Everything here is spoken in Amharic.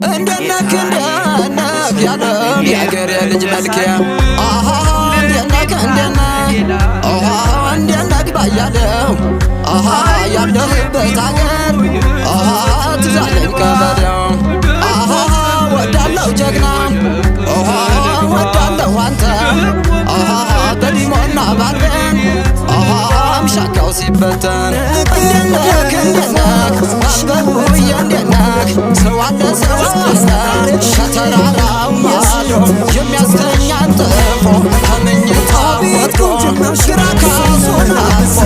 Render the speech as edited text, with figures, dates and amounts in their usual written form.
እንደነክ ያለም የአገሬ ልጅ መልኬ እንደነክ እንደነክ ባያለው ያለህበት አገር ትዛለኝ ከበደው ወዳለው ጀግና ወዳለው አንተ በዲሞና ባለን ምሻካው ሲበተን እንደነክ አበቡዬ እንደነክ ሰው አለ ከተራራው ማዶ የሚያስተኛን ጥፎ ከምኝታ ወጥቶ ግራ ካሱን አልፎ